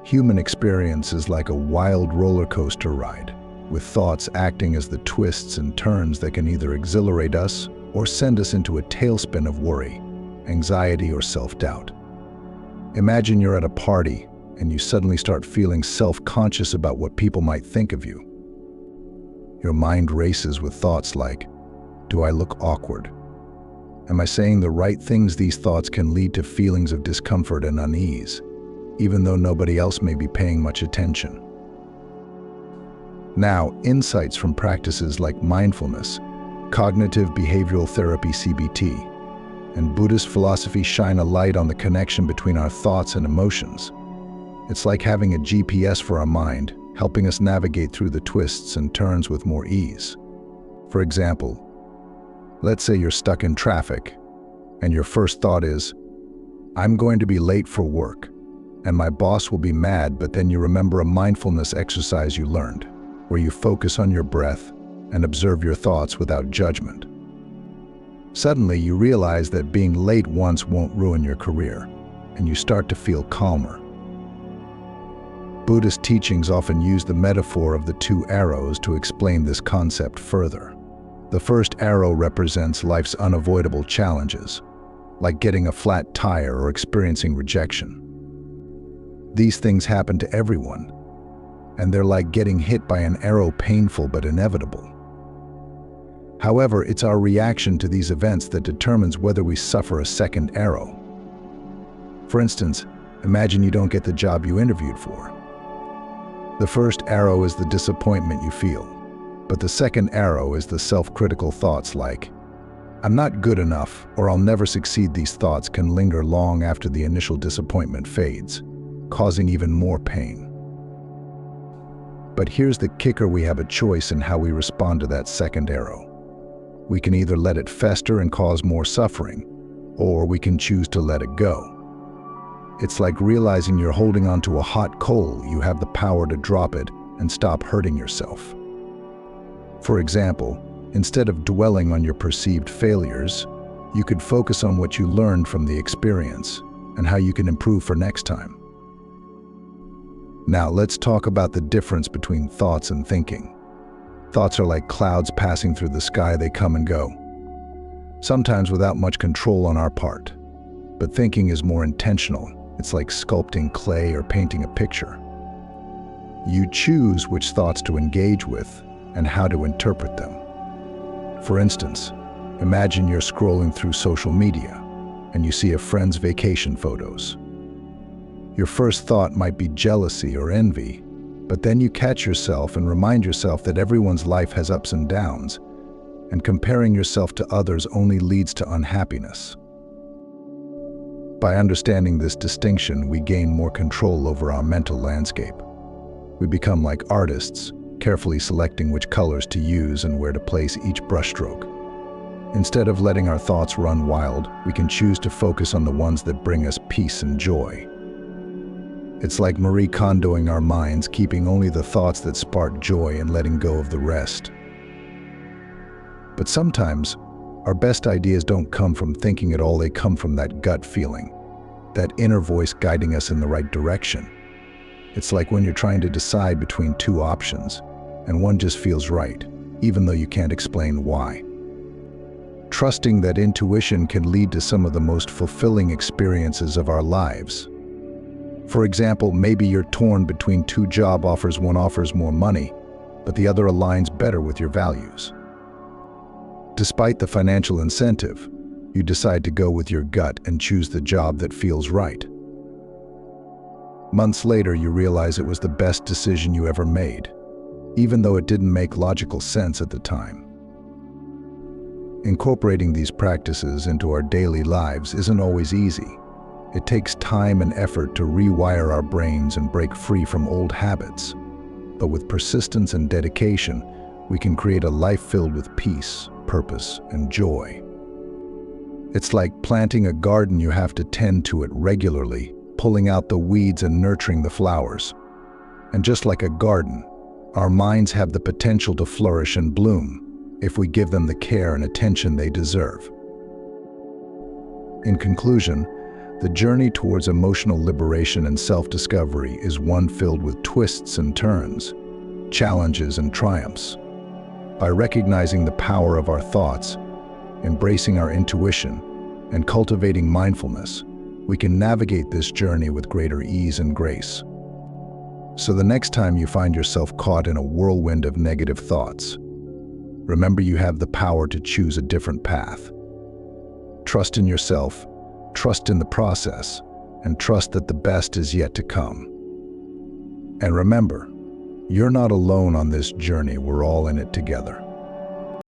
Human experience is like a wild roller coaster ride, with thoughts acting as the twists and turns that can either exhilarate us or send us into a tailspin of worry, anxiety, or self-doubt. Imagine you're at a party and you suddenly start feeling self-conscious about what people might think of you. Your mind races with thoughts like, do I look awkward? Am I saying the right things? These thoughts can lead to feelings of discomfort and unease, even though nobody else may be paying much attention. Now, insights from practices like mindfulness, cognitive behavioral therapy (CBT), and Buddhist philosophy shine a light on the connection between our thoughts and emotions. It's like having a GPS for our mind, helping us navigate through the twists and turns with more ease. For example, let's say you're stuck in traffic, and your first thought is, I'm going to be late for work, and my boss will be mad, but then you remember a mindfulness exercise you learned, where you focus on your breath and observe your thoughts without judgment. Suddenly, you realize that being late once won't ruin your career, and you start to feel calmer. Buddhist teachings often use the metaphor of the two arrows to explain this concept further. The first arrow represents life's unavoidable challenges, like getting a flat tire or experiencing rejection. These things happen to everyone, and they're like getting hit by an arrow, painful but inevitable. However, it's our reaction to these events that determines whether we suffer a second arrow. For instance, imagine you don't get the job you interviewed for. The first arrow is the disappointment you feel, but the second arrow is the self-critical thoughts like, I'm not good enough or I'll never succeed. These thoughts can linger long after the initial disappointment fades, causing even more pain. But here's the kicker: we have a choice in how we respond to that second arrow. We can either let it fester and cause more suffering, or we can choose to let it go. It's like realizing you're holding onto a hot coal. You have the power to drop it and stop hurting yourself. For example, instead of dwelling on your perceived failures, you could focus on what you learned from the experience and how you can improve for next time. Now, let's talk about the difference between thoughts and thinking. Thoughts are like clouds passing through the sky. They come and go, sometimes without much control on our part. But thinking is more intentional. It's like sculpting clay or painting a picture. You choose which thoughts to engage with and how to interpret them. For instance, imagine you're scrolling through social media and you see a friend's vacation photos. Your first thought might be jealousy or envy, but then you catch yourself and remind yourself that everyone's life has ups and downs, and comparing yourself to others only leads to unhappiness. By understanding this distinction, we gain more control over our mental landscape. We become like artists, carefully selecting which colors to use and where to place each brushstroke. Instead of letting our thoughts run wild, we can choose to focus on the ones that bring us peace and joy. It's like Marie Kondoing our minds, keeping only the thoughts that spark joy and letting go of the rest. But sometimes, our best ideas don't come from thinking at all. They come from that gut feeling, that inner voice guiding us in the right direction. It's like when you're trying to decide between two options, and one just feels right, even though you can't explain why. Trusting that intuition can lead to some of the most fulfilling experiences of our lives. For example, maybe you're torn between two job offers. One offers more money, but the other aligns better with your values. Despite the financial incentive, you decide to go with your gut and choose the job that feels right. Months later, you realize it was the best decision you ever made, even though it didn't make logical sense at the time. Incorporating these practices into our daily lives isn't always easy. It takes time and effort to rewire our brains and break free from old habits. But with persistence and dedication, we can create a life filled with peace, purpose, and joy. It's like planting a garden. You have to tend to it regularly, pulling out the weeds and nurturing the flowers. And just like a garden, our minds have the potential to flourish and bloom if we give them the care and attention they deserve. In conclusion, The journey towards emotional liberation and self-discovery is one filled with twists and turns, challenges and triumphs. By recognizing the power of our thoughts, embracing our intuition, and cultivating mindfulness, we can navigate this journey with greater ease and grace. So the next time you find yourself caught in a whirlwind of negative thoughts, remember you have the power to choose a different path. Trust in yourself, trust in the process, and trust that the best is yet to come. And remember, you're not alone on this journey, we're all in it together.